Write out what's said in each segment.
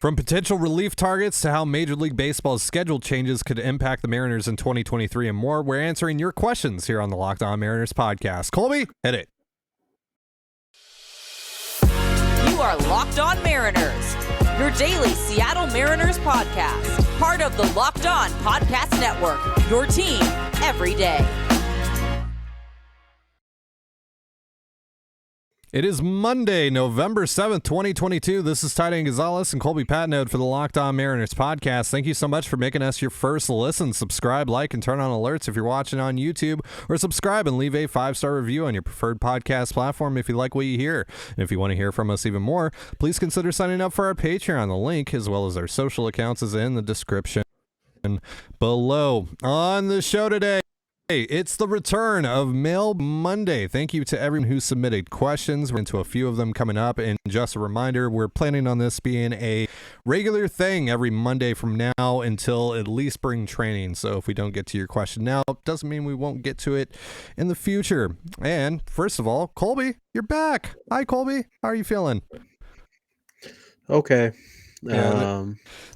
From potential relief targets to how Major League Baseball's schedule changes could impact the Mariners in 2023 and more, we're answering your questions here on the Locked On Mariners podcast. Colby, hit it. You are Locked On Mariners, your daily Seattle Mariners podcast. Part of the Locked On Podcast Network, your team every day. It is Monday, November 7th, 2022. This is Titan Gonzalez and Colby Patnode for the Locked On Mariners podcast. Thank you so much for making us your first listen. Subscribe, like, and turn on alerts if you're watching on YouTube, or subscribe and leave a 5-star review on your preferred podcast platform if you like what you hear. And if you want to hear from us even more, please consider signing up for our Patreon. The link, as well as our social accounts, is in the description below. On the show today, it's the return of Mail Monday. Thank you to everyone who submitted questions. We're into a few of them coming up. And just a reminder, we're planning on this being a regular thing every Monday from now until at least spring training. So if we don't get to your question now, it doesn't mean we won't get to it in the future. And first of all, Colby, you're back. Hi, Colby. How are you feeling? Okay. Yeah,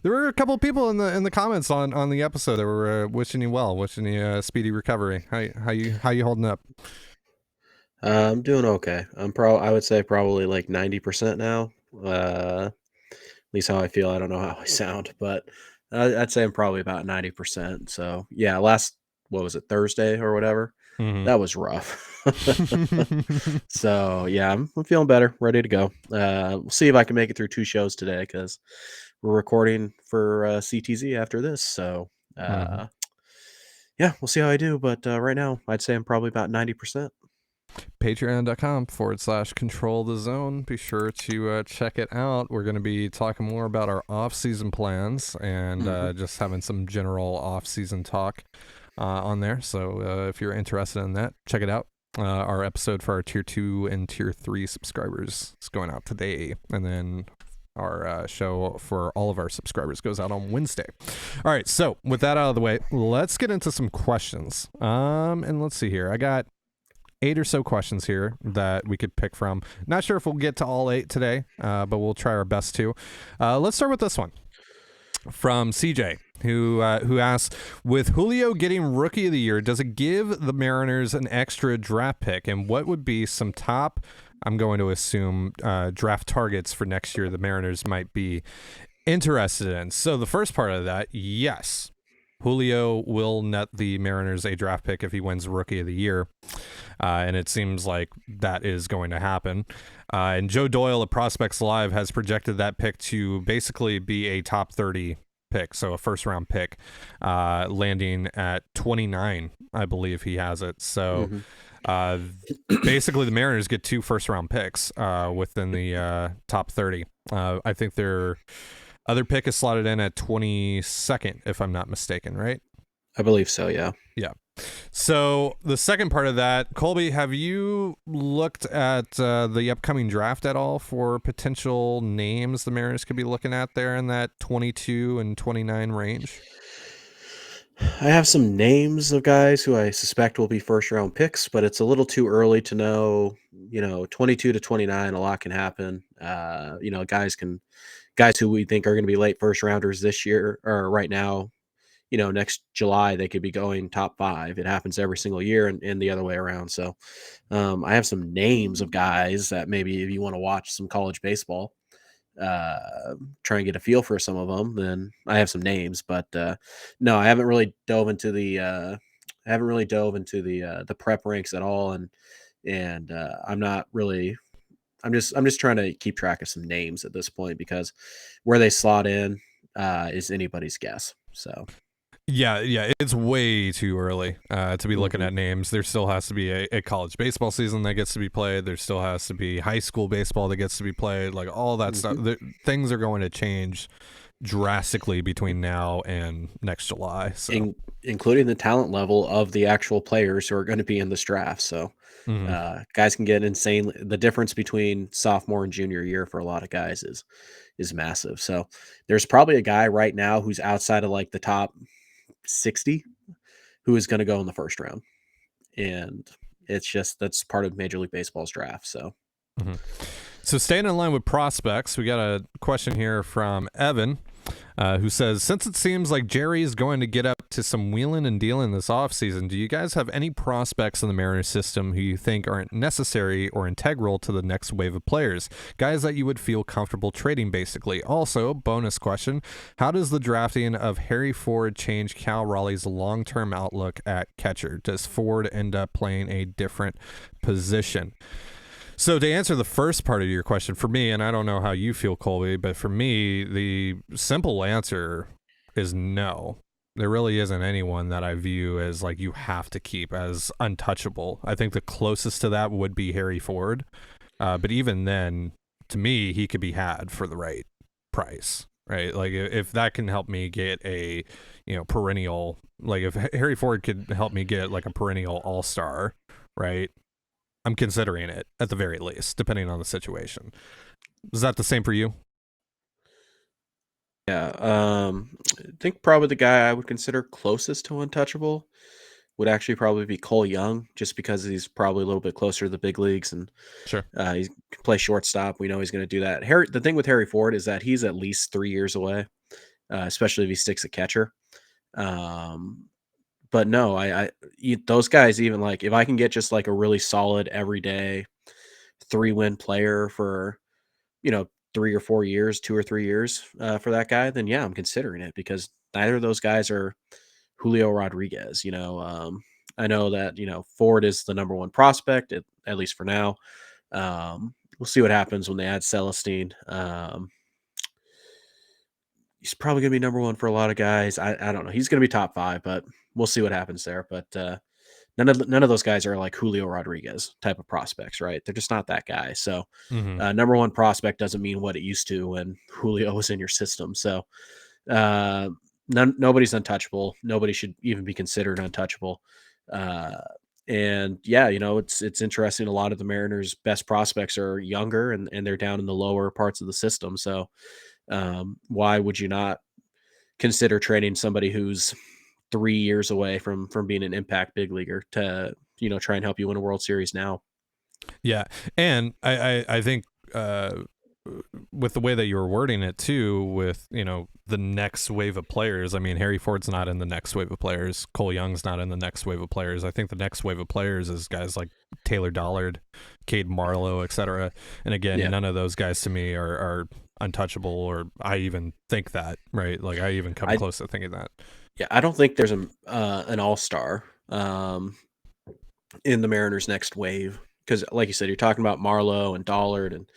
there were a couple of people in the comments on the episode that were wishing you well, wishing you a speedy recovery. How you holding up? I'm doing okay. I would say probably like 90% now. At least how I feel. I don't know how I sound, but I'd say I'm probably about 90%. So yeah, what was it, Thursday or whatever? Mm-hmm. That was rough. So yeah, I'm feeling better, ready to go. We'll see if I can make it through 2 shows today because we're recording for CTZ after this. So yeah, we'll see how I do. But right now, I'd say I'm probably about 90%. Patreon.com/control the zone. Be sure to check it out. We're going to be talking more about our off-season plans and just having some general off-season talk on there. So if you're interested in that, check it out. Our episode for our tier 2 and tier 3 subscribers is going out today, and then our show for all of our subscribers goes out on Wednesday. All right, so with that out of the way, let's get into some questions. And let's see here. I got 8 or so questions here that we could pick from. Not sure if we'll get to all 8 today, but we'll try our best to. Let's start with this one from CJ, who asks, with Julio getting Rookie of the Year, does it give the Mariners an extra draft pick? And what would be some top, I'm going to assume, draft targets for next year the Mariners might be interested in? So the first part of that, yes, Julio will net the Mariners a draft pick if he wins Rookie of the Year. And it seems like that is going to happen. And Joe Doyle of Prospects Live has projected that pick to basically be a top 30 pick, so a first-round pick, landing at 29, I believe he has it. So basically the Mariners get 2 first-round picks within the top 30. I think their other pick is slotted in at 22nd, if I'm not mistaken, right? I believe so, yeah. Yeah. So the second part of that, Colby, have you looked at the upcoming draft at all for potential names the Mariners could be looking at there in that 22 and 29 range? I have some names of guys who I suspect will be first-round picks, but it's a little too early to know. 22 to 29, a lot can happen. Guys who we think are going to be late first-rounders this year or right now, next July, they could be going top 5. It happens every single year and the other way around. So I have some names of guys that maybe if you want to watch some college baseball, try and get a feel for some of them, then I have some names. But no, I haven't really dove into the prep ranks at all. And I'm just trying to keep track of some names at this point because where they slot in is anybody's guess. So. Yeah, it's way too early to be looking at names. There still has to be a college baseball season that gets to be played. There still has to be high school baseball that gets to be played. Like all that stuff. Things are going to change drastically between now and next July. So. Including the talent level of the actual players who are going to be in this draft. So guys can get insane. The difference between sophomore and junior year for a lot of guys is massive. So there's probably a guy right now who's outside of like the top 60 who is going to go in the first round, and it's just that's part of Major League Baseball's draft. So So staying in line with prospects, we got a question here from Evan, who says, since it seems like Jerry is going to get up to some wheeling and dealing this offseason, do you guys have any prospects in the Mariners system who you think aren't necessary or integral to the next wave of players? Guys that you would feel comfortable trading, basically. Also, bonus question, how does the drafting of Harry Ford change Cal Raleigh's long-term outlook at catcher? Does Ford end up playing a different position? So to answer the first part of your question, for me, and I don't know how you feel, Colby, but for me, the simple answer is no. There really isn't anyone that I view as like you have to keep as untouchable. I think the closest to that would be Harry Ford. But even then, to me, he could be had for the right price, right? Like if that can help me get a, perennial, like if Harry Ford could help me get like a perennial all-star, right? I'm considering it at the very least, depending on the situation. Is that the same for you? Yeah, I think probably the guy I would consider closest to untouchable would actually probably be Cole Young, just because he's probably a little bit closer to the big leagues and Sure. he can play shortstop. We know he's going to do that. The thing with Harry Ford is that he's at least 3 years away, especially if he sticks a catcher. Um, but no, those guys, even like if I can get just like a really solid everyday 3-win player for 3 or 4 years, 2 or 3 years for that guy, then yeah, I'm considering it because neither of those guys are Julio Rodriguez. I know that Ford is the number one prospect at least for now. We'll see what happens when they add Celestine. He's probably going to be number one for a lot of guys. I don't know. He's going to be top 5, but we'll see what happens there. But none of those guys are like Julio Rodriguez type of prospects, right? They're just not that guy. So number one prospect doesn't mean what it used to when Julio was in your system. So nobody's untouchable. Nobody should even be considered untouchable. And yeah, it's interesting. A lot of the Mariners' best prospects are younger and they're down in the lower parts of the system. So why would you not consider trading somebody who's 3 years away from being an impact big leaguer to try and help you win a World Series now? Yeah, and I think with the way that you were wording it too, with the next wave of players. I mean, Harry Ford's not in the next wave of players. Cole Young's not in the next wave of players. I think the next wave of players is guys like Taylor Dollard, Cade Marlowe, etc. And again, Yeah. none of those guys to me are untouchable, or I even think that, right? Like I even come close to thinking that. Yeah, I don't think there's an all-star in the Mariners' next wave because, like you said, you're talking about Marlowe and Dollard and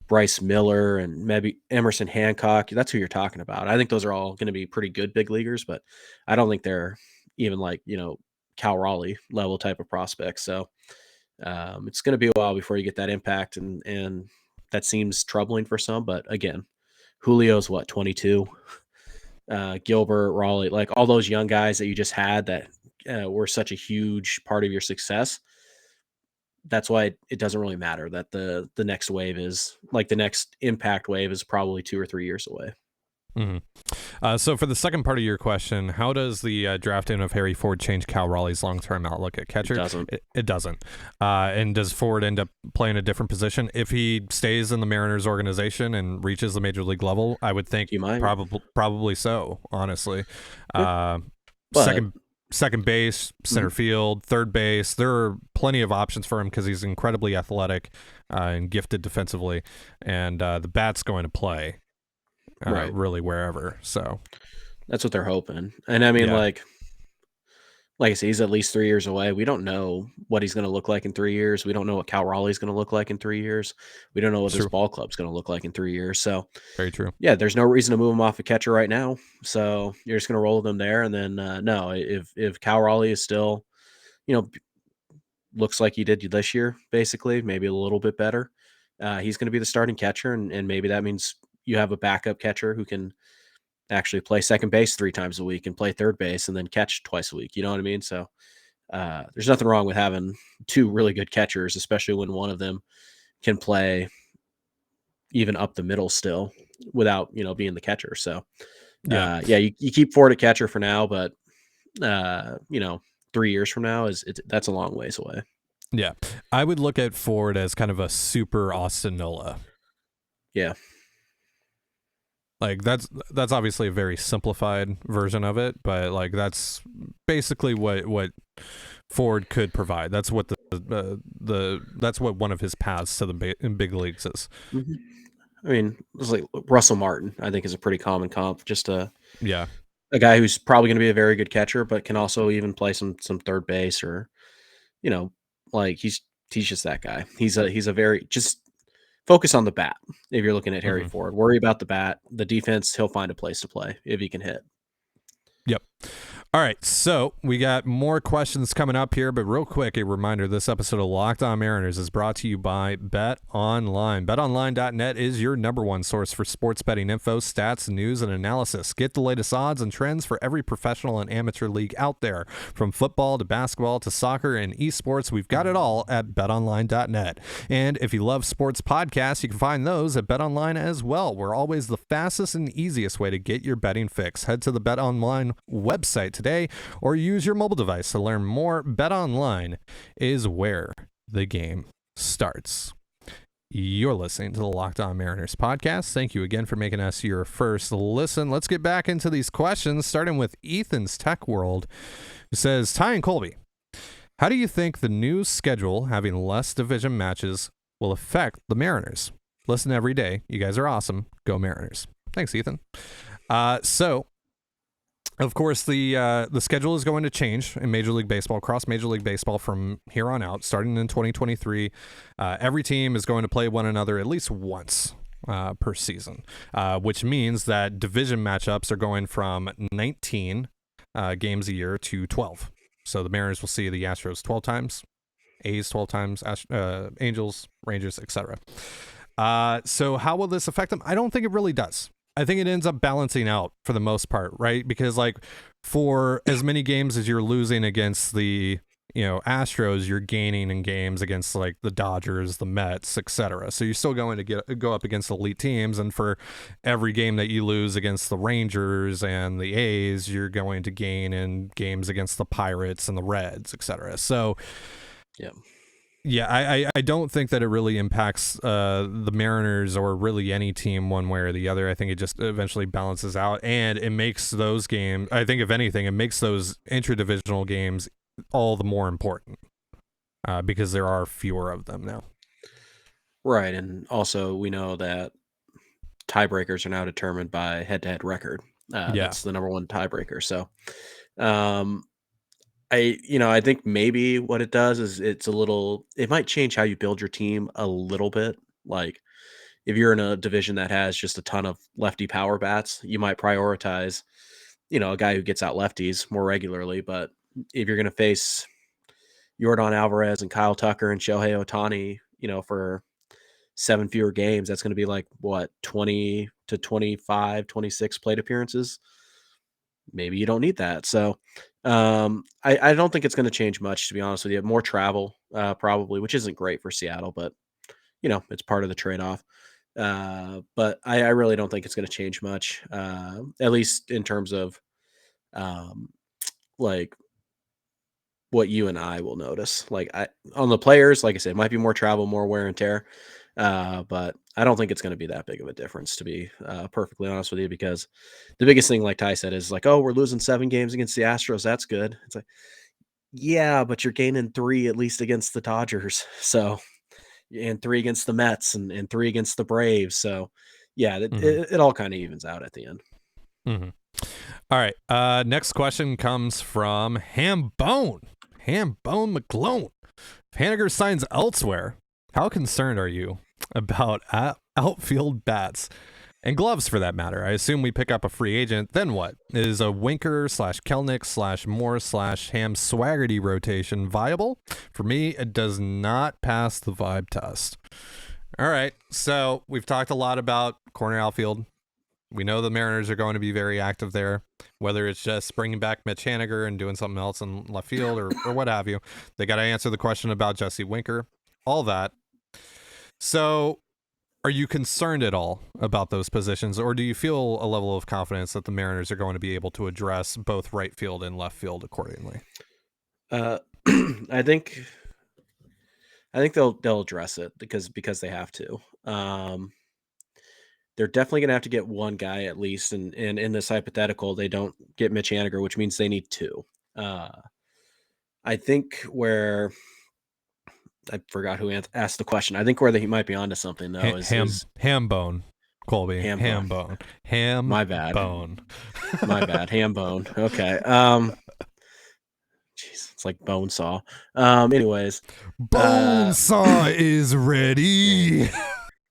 Bryce Miller and maybe Emerson Hancock. That's who you're talking about. I think those are all going to be pretty good big leaguers, but I don't think they're even like Cal Raleigh level type of prospects. So it's going to be a while before you get that impact, and that seems troubling for some. But again, Julio's 22. Gilbert, Raleigh, like all those young guys that you just had that were such a huge part of your success. That's why it doesn't really matter that the next wave is like the next impact wave is probably 2 or 3 years away. So for the second part of your question, how does the drafting of Harry Ford change Cal Raleigh's long-term outlook at catcher? It doesn't. It doesn't. And does Ford end up playing a different position? If he stays in the Mariners organization and reaches the major league level, I would think probably so, honestly. But Second base, center field, third base. There are plenty of options for him because he's incredibly athletic and gifted defensively, and the bat's going to play really wherever. So that's what they're hoping. And I mean, like I said, he's at least 3 years away. We don't know what he's going to look like in 3 years. We don't know what Cal Raleigh's going to look like in 3 years. We don't know what this ball club's going to look like in 3 years. So very true. Yeah, there's no reason to move him off a catcher right now. So you're just going to roll them there. And then no, if Cal Raleigh is still, looks like he did this year, basically, maybe a little bit better, he's going to be the starting catcher. And maybe that means you have a backup catcher who can actually play second base 3 times a week and play third base and then catch twice a week. You know what I mean? So there's nothing wrong with having 2 really good catchers, especially when one of them can play even up the middle still without, being the catcher. So you keep Ford at catcher for now, but 3 years from now that's a long ways away. Yeah. I would look at Ford as kind of a super Austin Nola. Yeah. Like that's obviously a very simplified version of it, but like that's basically what Ford could provide. That's what that's what one of his paths to the big leagues is. Mhm. I mean, it's like Russell Martin, I think, is a pretty common comp. Just Yeah. a guy who's probably going to be a very good catcher, but can also even play some third base or, you know, like he's just that guy. He's a very just focus on the bat. If you're looking at Harry Hmm. Ford, worry about the bat, the defense. He'll find a place to play if he can hit. Yep. All right, so we got more questions coming up here, but real quick, a reminder, this episode of Locked On Mariners is brought to you by Bet Online. BetOnline.net is your number one source for sports betting info, stats, news, and analysis. Get the latest odds and trends for every professional and amateur league out there. From football to basketball to soccer and esports, we've got it all at BetOnline.net. And if you love sports podcasts, you can find those at BetOnline as well. We're always the fastest and easiest way to get your betting fix. Head to the BetOnline website today or use your mobile device to learn more. BetOnline is where the game starts. You're listening to the Locked On Mariners podcast. Thank you again for making us your first listen. Let's get back into these questions, starting with Ethan's Tech World, who says, Ty and Colby, how do you think the new schedule having less division matches will affect the Mariners? Listen every day. You guys are awesome. Go Mariners. Thanks, Ethan. So, of course, the schedule is going to change in Major League Baseball, across Major League Baseball from here on out, starting in 2023. Every team is going to play one another at least once per season, which means that division matchups are going from 19 games a year to 12. So the Mariners will see the Astros 12 times, A's 12 times, Angels, Rangers, etc. So how will this affect them? I don't think it really does. I think it ends up balancing out for the most part, right? Because like for as many games as you're losing against the, Astros, you're gaining in games against like the Dodgers, the Mets, etc. So you're still going to go up against elite teams, and for every game that you lose against the Rangers and the A's, you're going to gain in games against the Pirates and the Reds, etc. So Yeah. yeah, I don't think that it really impacts the Mariners or really any team one way or the other. I think it just eventually balances out, and it makes those games, I think if anything, it makes those interdivisional games all the more important because there are fewer of them now. Right. And also, we know that tiebreakers are now determined by head-to-head record. Yeah. That's the number one tiebreaker. So, um, I think maybe what it does is it might change how you build your team a little bit. Like if you're in a division that has just a ton of lefty power bats, you might prioritize, a guy who gets out lefties more regularly. But if you're going to face Yordan Alvarez and Kyle Tucker and Shohei Ohtani, for 7 fewer games, that's going to be like what, 20 to 25, 26 plate appearances. Maybe you don't need that. So I don't think it's going to change much, to be honest with you. More travel, probably, which isn't great for Seattle, but it's part of the trade-off. But I really don't think it's going to change much, at least in terms of um, like what you and I will notice. Like on the players, like I said, it might be more travel, more wear and tear. But I don't think it's going to be that big of a difference, to be perfectly honest with you, because the biggest thing, like Ty said, is like, oh, we're losing 7 games against the Astros. That's good. It's like, yeah, but you're gaining 3 at least against the Dodgers. So, and 3 against the Mets and 3 against the Braves. So, yeah, it all kind of evens out at the end. Mm-hmm. All right. Next question comes from Hambone McClone. If Haniger signs elsewhere, how concerned are you about outfield bats and gloves for that matter? I assume we pick up a free agent. Then what? Is a Winker / Kelnick / Moore / Ham Swaggerty rotation viable? For me, it does not pass the vibe test. All right. So we've talked a lot about corner outfield. We know the Mariners are going to be very active there, whether it's just bringing back Mitch Haniger and doing something else in left field or what have you. They got to answer the question about Jesse Winker, all that. So are you concerned at all about those positions, or do you feel a level of confidence that the Mariners are going to be able to address both right field and left field accordingly? I think I think they'll address it because they have to. They're definitely gonna have to get one guy at least, and in this hypothetical, they don't get Mitch Haniger, which means they need two. Uh, I think where I forgot who asked the question. I think where he might be onto something though is ham bone, Colby. ham Ham bone. bone. Ham My bad. bone. My bad. Ham bone. Okay. Jeez, it's like bone saw. Anyways, Bone saw is ready.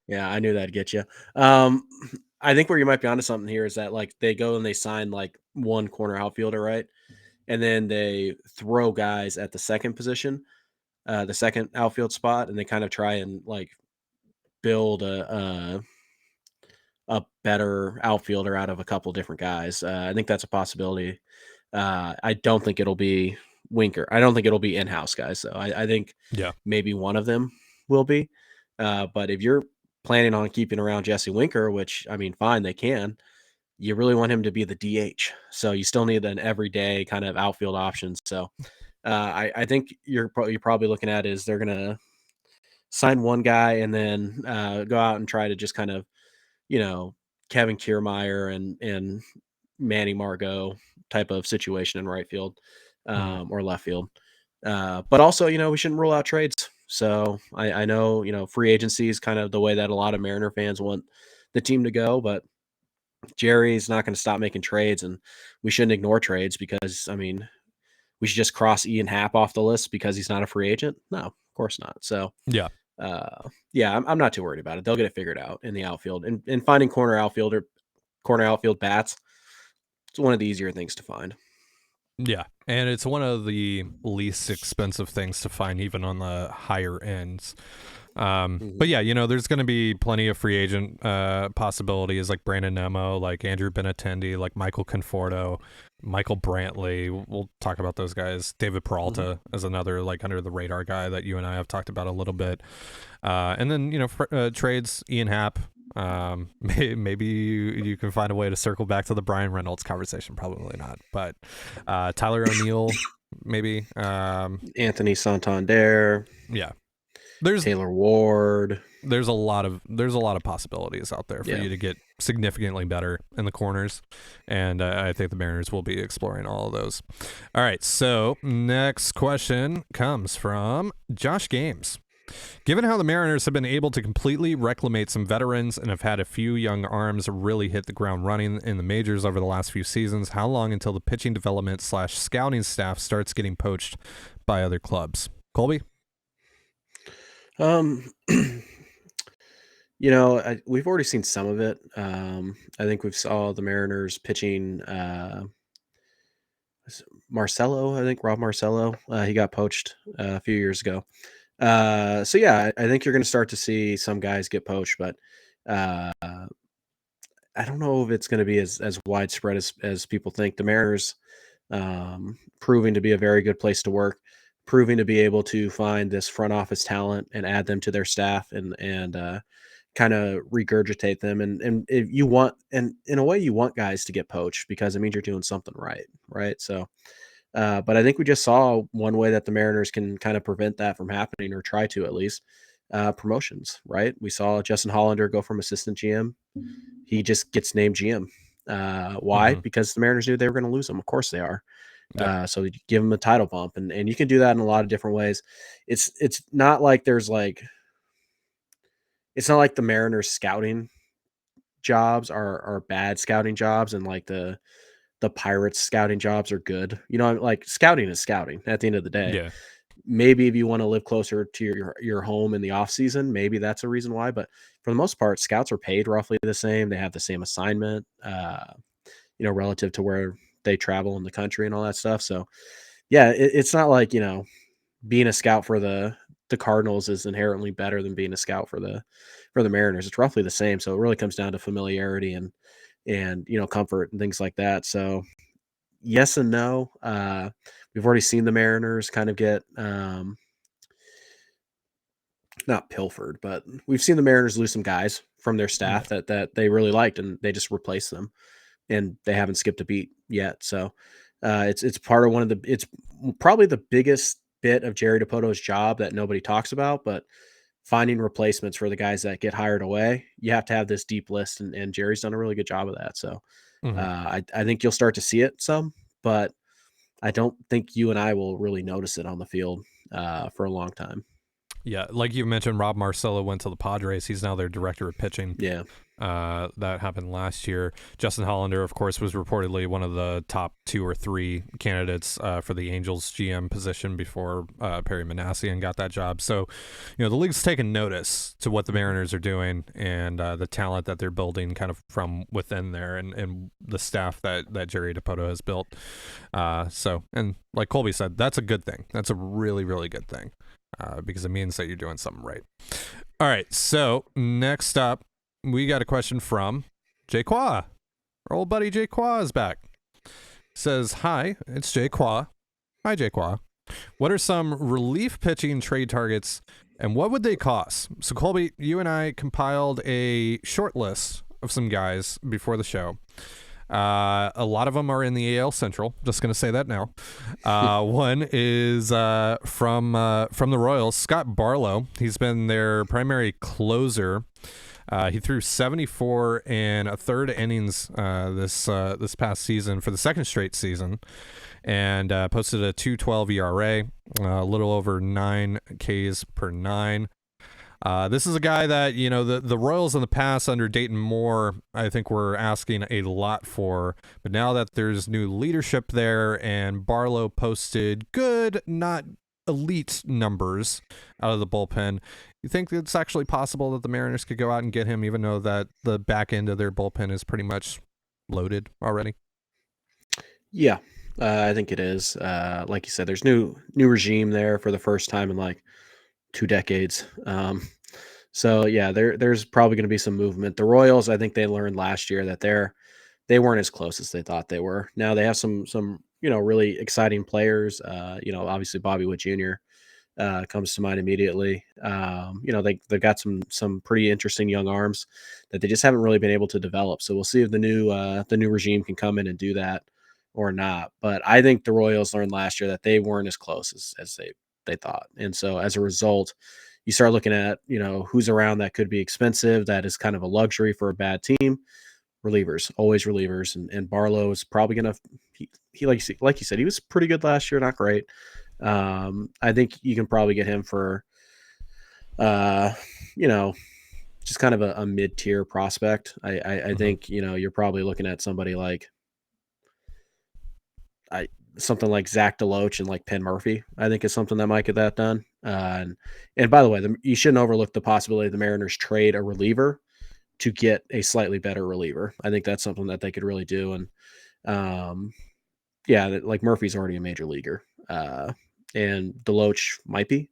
Yeah, I knew that'd get you. I think where you might be onto something here is that like they go and they sign like one corner outfielder, right? And then they throw guys at the second position, the second outfield spot, and they kind of try and like build a better outfielder out of a couple different guys. I think that's a possibility. I don't think it'll be Winker. I don't think it'll be in-house guys. So I think maybe one of them will be. But if you're planning on keeping around Jesse Winker, which I mean, fine, they can. You really want him to be the DH. So you still need an everyday kind of outfield option. So I think you're probably looking at is they're gonna sign one guy and then go out and try to just kind of, Kevin Kiermaier and Manny Margot type of situation in right field or left field. But also, we shouldn't rule out trades. So I know, free agency is kind of the way that a lot of Mariner fans want the team to go, but Jerry's not going to stop making trades, and we shouldn't ignore trades because, I mean, we should just cross Ian Happ off the list because he's not a free agent. No, of course not. So yeah, I'm not too worried about it. They'll get it figured out in the outfield, and finding corner outfield bats. It's one of the easier things to find. Yeah, and it's one of the least expensive things to find, even on the higher ends. But yeah, there's going to be plenty of free agent possibilities like Brandon Nemo, like Andrew Benintendi, like Michael Conforto, Michael Brantley. We'll talk about those guys. David Peralta is another like under the radar guy that you and I have talked about a little bit. And then trades, Ian Happ. Maybe you can find a way to circle back to the Brian Reynolds conversation. Probably not, but Tyler O'Neill, maybe Anthony Santander. Yeah. There's Taylor Ward. There's a lot of possibilities out there for you to get significantly better in the corners, and I think the Mariners will be exploring all of those. All right, so next question comes from Josh Games. Given how the Mariners have been able to completely reclimate some veterans and have had a few young arms really hit the ground running in the majors over the last few seasons, how long until the pitching development / scouting staff starts getting poached by other clubs? Colby? We've already seen some of it. I think we've saw the Mariners pitching Marcelo. I think Rob Marcelo. He got poached a few years ago. So yeah, I think you're going to start to see some guys get poached, but I don't know if it's going to be as widespread as people think. The Mariners proving to be a very good place to work, proving to be able to find this front office talent and add them to their staff and kind of regurgitate them. And if you want, and in a way you want guys to get poached because it means you're doing something right? So, but I think we just saw one way that the Mariners can kind of prevent that from happening or try to at least promotions, right? We saw Justin Hollander go from assistant GM. He just gets named GM. Why? Because the Mariners knew they were going to lose him. Of course they are. So you give him a title bump, and you can do that in a lot of different ways. It's not like there's like, it's not like the Mariners scouting jobs are bad scouting jobs, and like the Pirates scouting jobs are good. Like scouting is scouting at the end of the day. Yeah. Maybe if you want to live closer to your home in the off season, maybe that's a reason why. But for the most part, scouts are paid roughly the same. They have the same assignment, relative to where they travel in the country and all that stuff. So yeah, it's not like, being a scout for the Cardinals is inherently better than being a scout for the Mariners. It's roughly the same. So it really comes down to familiarity and comfort and things like that. So yes and no. We've already seen the Mariners kind of get not pilfered, but we've seen the Mariners lose some guys from their staff that they really liked, and they just replaced them, and they haven't skipped a beat yet. So it's part of it's probably the biggest bit of Jerry DiPoto's job that nobody talks about, but finding replacements for the guys that get hired away, you have to have this deep list, and Jerry's done a really good job of that. So Mhm. I think you'll start to see it some, but I don't think you and I will really notice it on the field for a long time. Yeah, like you mentioned, Rob Marcello went to the Padres. He's now their director of pitching. Yeah. That happened last year. Justin Hollander, of course, was reportedly one of the top 2 or 3 candidates for the Angels GM position before Perry Manassian got that job. So, the league's taken notice to what the Mariners are doing and the talent that they're building kind of from within there and the staff that Jerry DiPoto has built. And like Colby said, that's a good thing. That's a really, really good thing because it means that you're doing something right. All right, so next up, we got a question from Jay Qua. Our old buddy Jay Qua is back. Says, hi, it's Jay Qua. Hi, Jay Qua. What are some relief pitching trade targets and what would they cost? So, Colby, you and I compiled a short list of some guys before the show. A lot of them are in the AL Central. Just going to say that now. One is from the Royals, Scott Barlow. He's been their primary closer. He threw 74 and a third innings this past season for the second straight season, and posted a 2.12 ERA, a little over 9 Ks per 9. This is a guy that the Royals in the past under Dayton Moore, I think, were asking a lot for, but now that there's new leadership there and Barlow posted good, not elite numbers out of the bullpen, you think it's actually possible that the Mariners could go out and get him, even though that the back end of their bullpen is pretty much loaded already? Yeah, I think it is. Like you said, there's new regime there for the first time in like 2 decades. So yeah, there's probably going to be some movement. The Royals, I think they learned last year that they weren't as close as they thought they were. Now they have some really exciting players. Obviously Bobby Witt Jr. Comes to mind immediately. They've got some pretty interesting young arms that they just haven't really been able to develop. So we'll see if the new regime can come in and do that or not. But I think the Royals learned last year that they weren't as close as they thought, and so as a result, you start looking at who's around that could be expensive. That is kind of a luxury for a bad team. Relievers, always relievers, and Barlow is probably gonna. He like you said, he was pretty good last year, not great. I think you can probably get him for, uh, you know, just kind of a mid tier prospect. I Mhm. think you're probably looking at somebody like I something like Zach DeLoach and like Penn Murphy. I think is something that might get that done. And by the way, you shouldn't overlook the possibility the Mariners trade a reliever to get a slightly better reliever. I think that's something that they could really do. And yeah, like Murphy's already a major leaguer, and Deloach might be.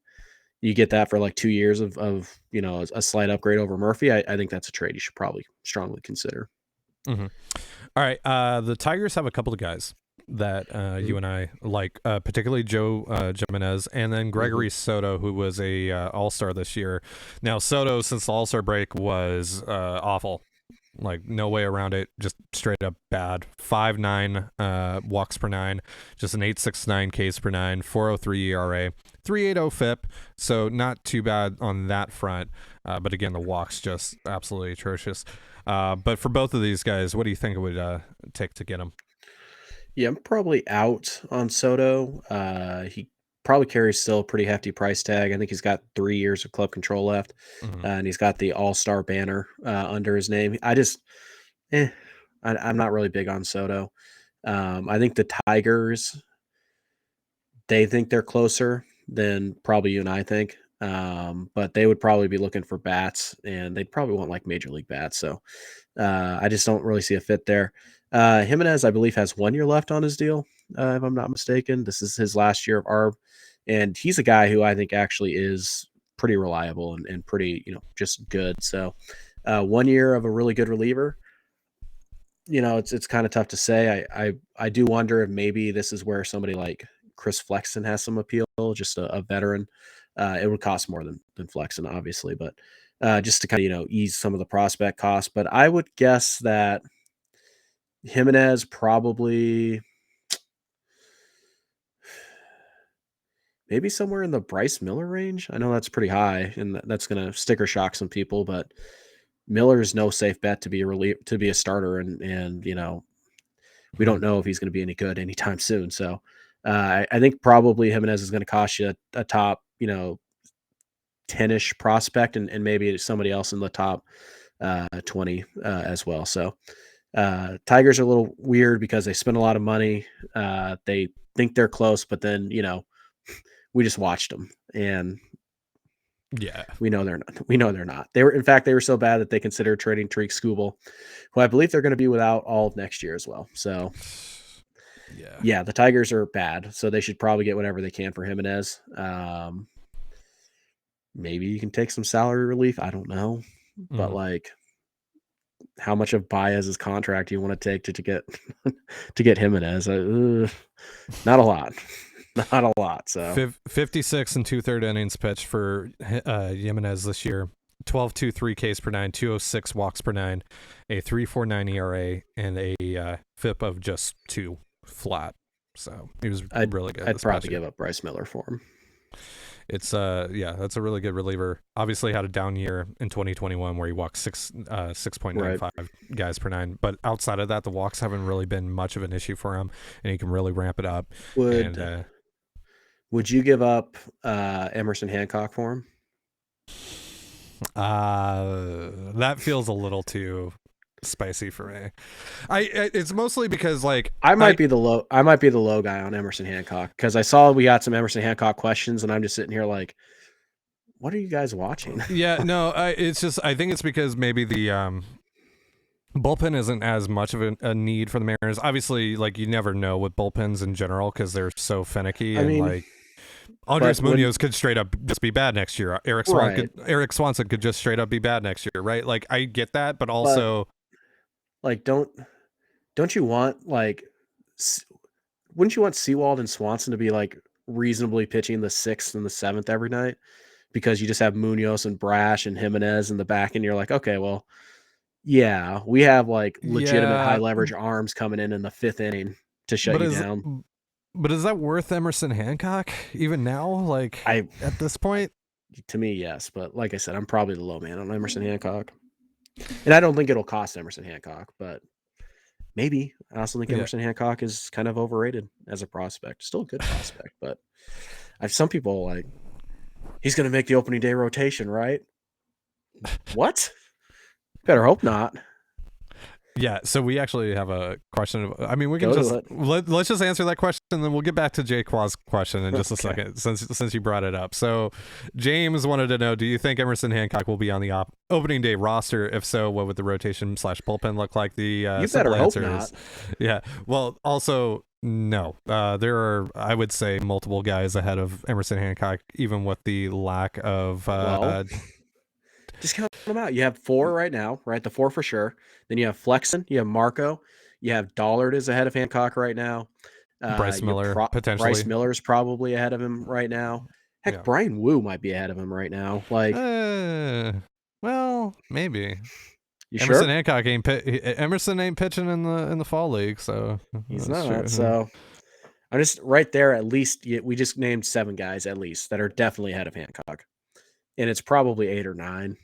You get that for like 2 years of a slight upgrade over Murphy. I think that's a trade you should probably strongly consider. Mhm. All right. The Tigers have a couple of guys that Mhm. you and I like, particularly Joe Jimenez, and then Mhm. Gregory Soto, who was a All-Star this year. Now, Soto, since the All-Star break, was awful. Like, no way around it. Just straight up bad. 5.9 walks per 9, just an 8.69 Ks per 9, 4.03 ERA, 3.80 FIP. So not too bad on that front. But again, the walks just absolutely atrocious. But for both of these guys, what do you think it would take to get them? Yeah, I'm probably out on Soto. He probably carries still a pretty hefty price tag. I think he's got 3 years of club control left, Hmm. and he's got the All Star banner under his name. Eh, I'm not really big on Soto. I think the Tigers, they think they're closer than probably you and I think. But they would probably be looking for bats, and they'd probably want like major league bats. So I just don't really see a fit there. Jimenez, I believe, has 1 year left on his deal, if I'm not mistaken. This is his last year of ARB, and he's a guy who I think actually is pretty reliable and pretty, just good. So 1 year of a really good reliever. It's kind of tough to say. I do wonder if maybe this is where somebody like Chris Flexen has some appeal, just a veteran. It would cost more than Flexen, obviously, but just to kind of ease some of the prospect costs. But I would guess that Jimenez probably maybe somewhere in the Bryce Miller range. I know that's pretty high, and that's going to sticker shock some people, but Miller is no safe bet to be a starter, and we don't know if he's going to be any good anytime soon. So I think probably Jimenez is going to cost you a top 10-ish prospect, and maybe somebody else in the top 20 as well. So Tigers are a little weird because they spend a lot of money. They think they're close, but then we just watched them, and Yeah, we know they're not. We know they're not. They were so bad that they considered trading Tariq Skubal, who I believe they're going to be without all of next year as well. So yeah, the Tigers are bad, so they should probably get whatever they can for Jimenez. Maybe you can take some salary relief. I don't know, but how much of Baez's contract do you want to take to get to get Jimenez? Not a lot. Not a lot. So 56 and 2/3 innings pitched for Jimenez this year. 12.23 Ks per nine, 206 walks per nine, a 3.49 ERA, and a FIP of just 2 flat. So he was really good. I'd probably give up Bryce Miller for him. It's that's a really good reliever. Obviously had a down year in 2021 where he walked 6.95 guys per nine. But outside of that, the walks haven't really been much of an issue for him, and he can really ramp it up. Would you give up Emerson Hancock for him? That feels a little too spicy for me. It's mostly because I might be the low guy on Emerson Hancock, because I saw we got some Emerson Hancock questions, and I'm just sitting here like, what are you guys watching? Yeah, no, it's just, I think it's because maybe the bullpen isn't as much of a need for the Mariners. Obviously, you never know with bullpens in general because they're so finicky. Andres Munoz could straight up just be bad next year. Eric Swanson could just straight up be bad next year, right? I get that, but also don't you want wouldn't you want Sewald and Swanson to be reasonably pitching the 6th and the 7th every night? Because you just have Munoz and Brash and Jimenez in the back, and you're like, okay, well, yeah, we have legitimate high leverage arms coming in the 5th inning to shut you down. But is that worth Emerson Hancock even now? At this point? To me, yes. But like I said, I'm probably the low man on Emerson Hancock. And I don't think it'll cost Emerson Hancock, but maybe. I also think Emerson Hancock is kind of overrated as a prospect. Still a good prospect, but some people he's going to make the opening day rotation, right? What? Better hope not. Yeah, so we actually have a question. I mean, we can let's just answer that question, and then we'll get back to Jay Qua's question in just a second, since you brought it up. So James wanted to know, do you think Emerson Hancock will be on the opening day roster? If so, what would the rotation / bullpen look like? The you better hope not. Yeah. Well, also, no. There are, I would say, multiple guys ahead of Emerson Hancock, even with the lack of just count them out. You have 4 right now, right? The 4 for sure. Then you have Flexen, you have Marco, you have Dollard is ahead of Hancock right now. Bryce Miller, potentially. Bryce Miller's probably ahead of him right now. Heck, Brian Wu might be ahead of him right now. Well, maybe. You Emerson sure? Hancock Emerson ain't pitching in the fall league, so he's not. True. So I'm just right there. At least we just named 7 guys at least that are definitely ahead of Hancock, and it's probably 8 or 9.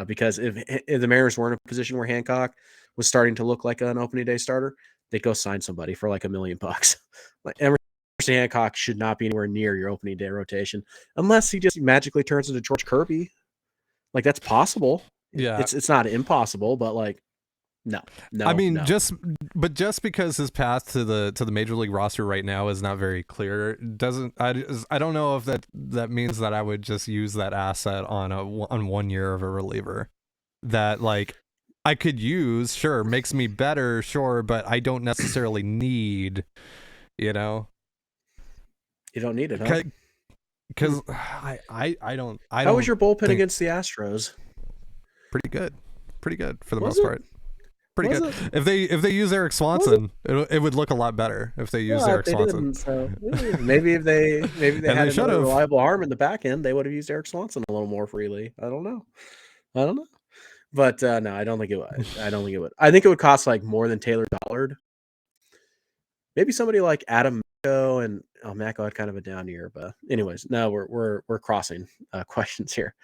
Because if the Mariners were in a position where Hancock was starting to look like an opening day starter, they'd go sign somebody for $1 million. Emerson Hancock should not be anywhere near your opening day rotation unless he just magically turns into George Kirby. That's possible. Yeah, it's not impossible, but no. I mean, no. just because his path to the major league roster right now is not very clear, doesn't I don't know if that means that I would just use that asset on 1 year of a reliever that I could use, sure, makes me better, sure, but I don't necessarily need, You don't need it, huh? Because I don't. How was your bullpen against the Astros? Pretty good for the most part. Pretty good. If they use Eric Swanson, it would look a lot better if they use Eric Swanson. So, maybe if they had a reliable arm in the back end, they would have used Eric Swanson a little more freely. I don't know. But no, I don't think it would. I think it would cost more than Taylor Dollard. Maybe somebody like Adam and Mako had kind of a down year, but anyways, no, we're crossing questions here.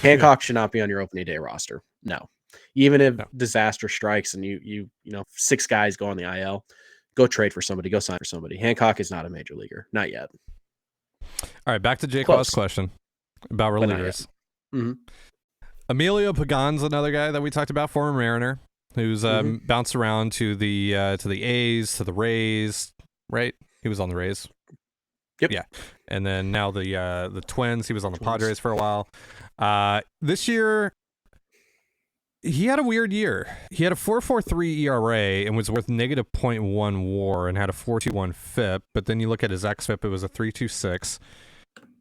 Hancock should not be on your opening day roster. No, even if No. disaster strikes and you know 6 guys go on the IL, go trade for somebody, go sign for somebody. Hancock is not a major leaguer, not yet. All right, back to Jake Close. Law's question about But not yet. relievers. Mm-hmm. Emilio Pagan's another guy that we talked about, former Mariner, who's bounced around to the A's, to the Rays, right? He was on the Rays. Yep. Yeah, and then now the Twins. He was on the Padres for a while. This year, he had a weird year. He had a 4.43 ERA and was worth negative 0.1 WAR and had a 4.21 FIP. But then you look at his xFIP; it was a 3.26.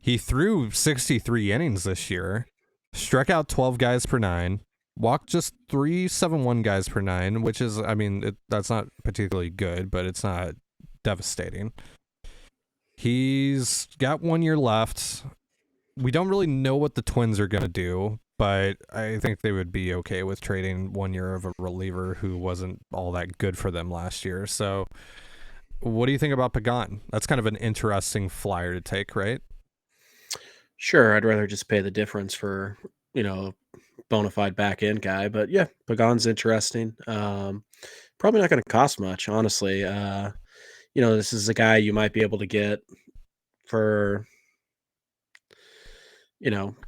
He threw 63 innings this year, struck out 12 guys per 9, walked just 3.71 guys per 9, which is, I mean, that's not particularly good, but it's not devastating. He's got 1 year left. We don't really know what the Twins are going to do, but I think they would be okay with trading 1 year of a reliever who wasn't all that good for them last year. So what do you think about Pagan? That's kind of an interesting flyer to take, right? Sure, I'd rather just pay the difference for, a bona fide back end guy. But yeah, Pagan's interesting. Probably not going to cost much, honestly. This is a guy you might be able to get for,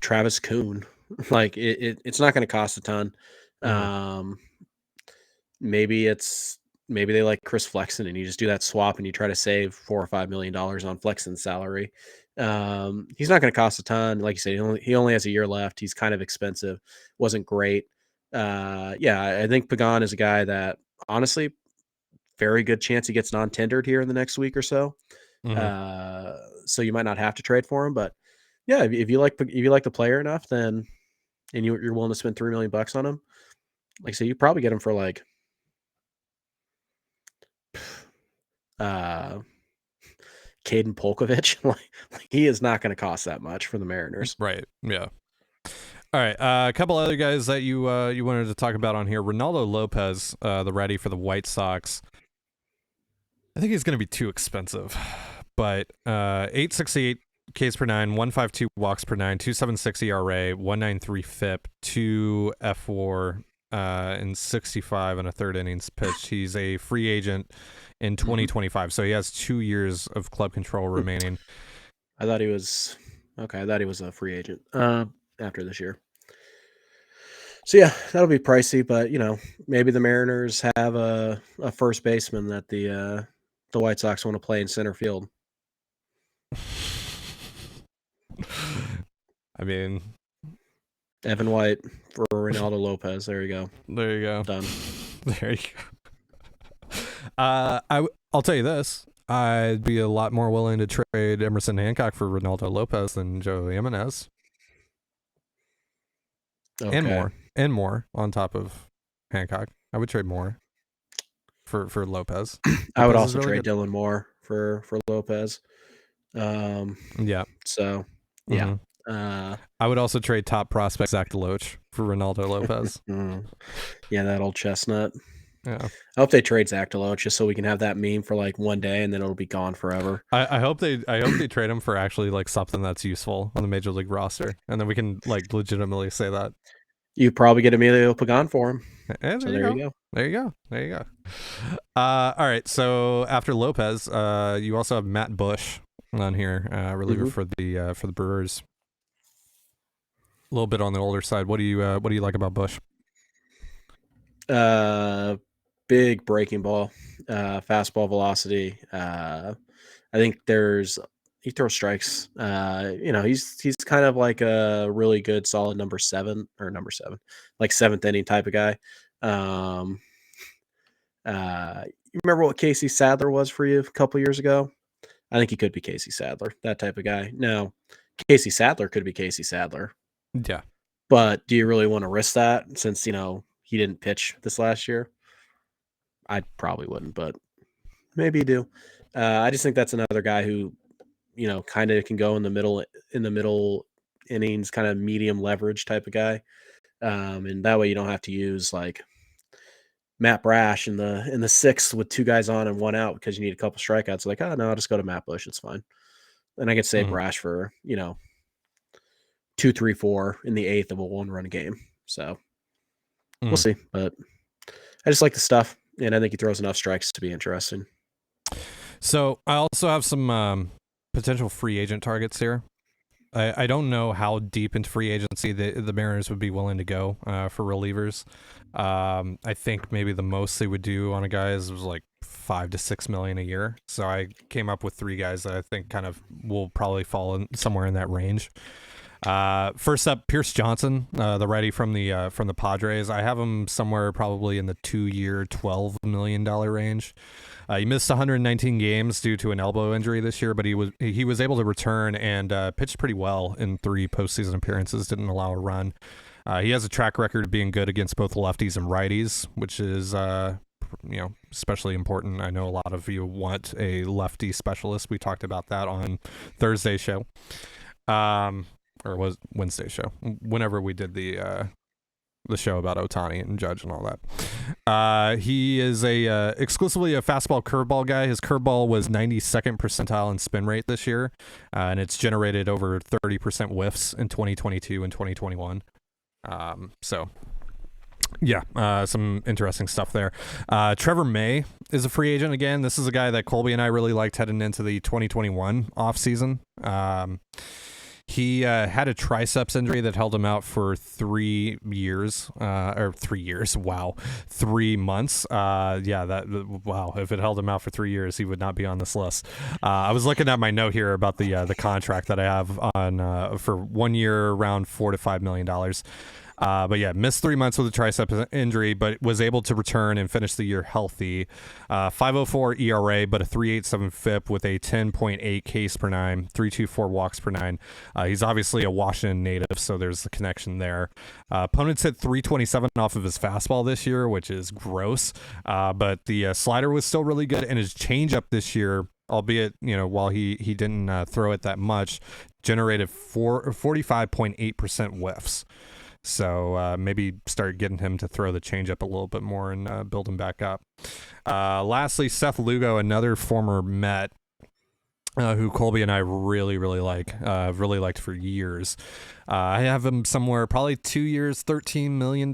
Travis Kuhn. Like it's not going to cost a ton. Maybe they like Chris Flexen and you just do that swap and you try to save $4 or $5 million on Flexen's salary. He's not going to cost a ton. Like you said, he only has a year left. He's kind of expensive. Wasn't great. I think Pagan is a guy that honestly, very good chance he gets non-tendered here in the next week or so. So you might not have to trade for him, but yeah, if you like the player enough, then and you're willing to spend $3 million on him, like I say, you probably get him for like Caden Polkovich. like he is not going to cost that much for the Mariners. Right. Yeah. All right. A couple other guys that you wanted to talk about on here. Ronaldo Lopez, the righty for the White Sox. I think he's going to be too expensive, but 8.68 Ks per 9, 1.52 walks per 9, 2.76 ERA, 1.93 FIP, 2 F4, and 65 and a third innings pitched. He's a free agent in 2025, so he has 2 years of club control remaining. I thought he was a free agent after this year. So yeah, that'll be pricey, but maybe the Mariners have a first baseman that the White Sox want to play in center field. I mean, Evan White for Ronaldo Lopez. There you go. There you go. Done. There you go. I'll tell you this. I'd be a lot more willing to trade Emerson Hancock for Ronaldo Lopez than Joe Jimenez. Okay. And more on top of Hancock. I would trade more for Lopez. I would also trade Dylan Moore for Lopez. Yeah. So yeah. I would also trade top prospect Zach DeLoach for Ronaldo Lopez. Yeah, that old chestnut. Yeah. I hope they trade Zach DeLoach just so we can have that meme for like one day and then it'll be gone forever. I hope they trade him for actually like something that's useful on the major league roster, and then we can like legitimately say that. You probably get Emilio Pagan for him. And so there you go. There you go. All right. So after Lopez, you also have Matt Bush on here, reliever for the Brewers. A little bit on the older side. What do you like about Bush? Big breaking ball, fastball velocity. I think he throws strikes. He's kind of like a really good solid number seven, like seventh inning type of guy. You remember what Casey Sadler was for you a couple years ago? I think he could be Casey Sadler, that type of guy. Now, Casey Sadler could be Casey Sadler. Yeah. But do you really want to risk that since, he didn't pitch this last year? I probably wouldn't, but maybe you do. I just think that's another guy who, kind of can go in the middle innings, kind of medium leverage type of guy. And that way you don't have to use like Matt Brash in the sixth with 2 guys on and 1 out because you need a couple strikeouts. Like, oh no, I'll just go to Matt Bush. It's fine. And I could save Mhm. Brash for 2, 3, 4 in the eighth of a 1-run game. So we'll Mhm. see. But I just like the stuff, and I think he throws enough strikes to be interesting. So I also have some potential free agent targets here. I don't know how deep into free agency the Mariners would be willing to go for relievers. I think maybe the most they would do on a guy was like $5 to $6 million a year. So I came up with 3 guys that I think kind of will probably fall in somewhere in that range. First up, Pierce Johnson, the righty from the Padres. I have him somewhere probably in the 2-year, $12 million range. He missed 119 games due to an elbow injury this year, but he was able to return and pitched pretty well in 3 postseason appearances. Didn't allow a run. He has a track record of being good against both lefties and righties, which is especially important. I know a lot of you want a lefty specialist. We talked about that on Thursday's show. Or was Wednesday's show, whenever we did the show about Ohtani and Judge and all that. He is exclusively a fastball curveball guy. His curveball was 92nd percentile in spin rate this year, and it's generated over 30% whiffs in 2022 and 2021. So yeah, some interesting stuff there. Trevor May is a free agent again. This is a guy that Colby and I really liked heading into the 2021 offseason. He had a triceps injury that held him out for 3 years, or 3 years. Wow, 3 months. Wow. If it held him out for 3 years, he would not be on this list. I was looking at my note here about the contract that I have on for 1 year, around $4 to $5 million. But yeah, missed 3 months with a triceps injury, but was able to return and finish the year healthy. 5.04 ERA, but a 3.87 FIP with a 10.8 Ks per 9, 3.24 walks per 9. He's obviously a Washington native, so there's the connection there. Opponents hit 327 off of his fastball this year, which is gross. But the slider was still really good, and his changeup this year, albeit while he didn't throw it that much, generated 45.8% whiffs. So maybe start getting him to throw the changeup a little bit more and build him back up. Lastly, Seth Lugo, another former Met, who Colby and I really, really like. I've really liked for years. I have him somewhere probably 2 years, $13 million,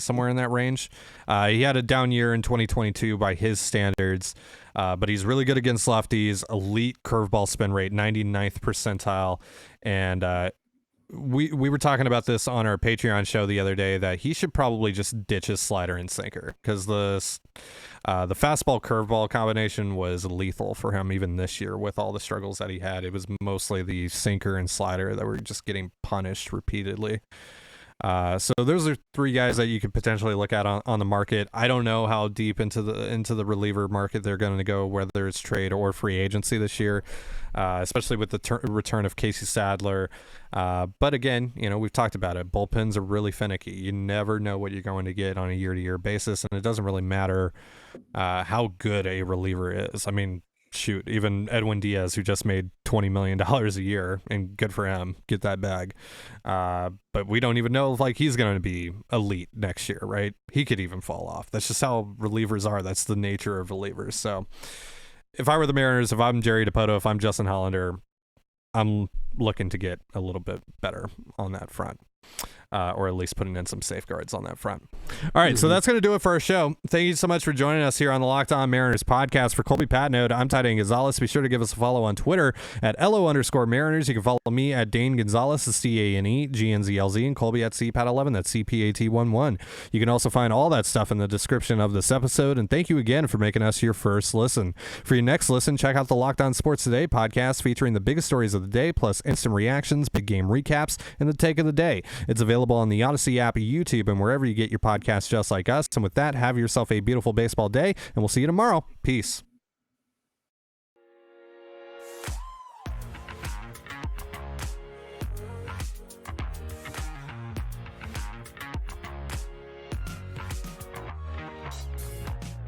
somewhere in that range. He had a down year in 2022 by his standards, but he's really good against lefties, elite curveball spin rate, 99th percentile, and we were talking about this on our Patreon show the other day that he should probably just ditch his slider and sinker, because the fastball curveball combination was lethal for him even this year with all the struggles that he had. It was mostly the sinker and slider that were just getting punished repeatedly. So those are 3 guys that you could potentially look at on the market. I don't know how deep into the reliever market they're going to go, whether it's trade or free agency this year, especially with the return of Casey Sadler. But again, we've talked about it. Bullpens are really finicky. You never know what you're going to get on a year-to-year basis, and it doesn't really matter how good a reliever is. I mean, shoot, even Edwin Diaz, who just made $20 million a year, and good for him, get that bag. But we don't even know if he's going to be elite next year, right? He could even fall off. That's just how relievers are. That's the nature of relievers. So if I were the Mariners, if I'm Jerry Dipoto, if I'm Justin Hollander, I'm looking to get a little bit better on that front. Or at least putting in some safeguards on that front. All right, so that's going to do it for our show. Thank you so much for joining us here on the Locked On Mariners podcast. For Colby Patnode, I'm Ty Gonzalez. Be sure to give us a follow on Twitter at LO_Mariners. You can follow me at Dane Gonzalez, that's DaneGNZLZ, and Colby at CPAT11, that's CPAT11. You can also find all that stuff in the description of this episode, and thank you again for making us your first listen. For your next listen, check out the Locked On Sports Today podcast featuring the biggest stories of the day, plus instant reactions, big game recaps, and the take of the day. It's available on the Odyssey app, YouTube, and wherever you get your podcasts just like us. And with that, have yourself a beautiful baseball day, and we'll see you tomorrow. Peace.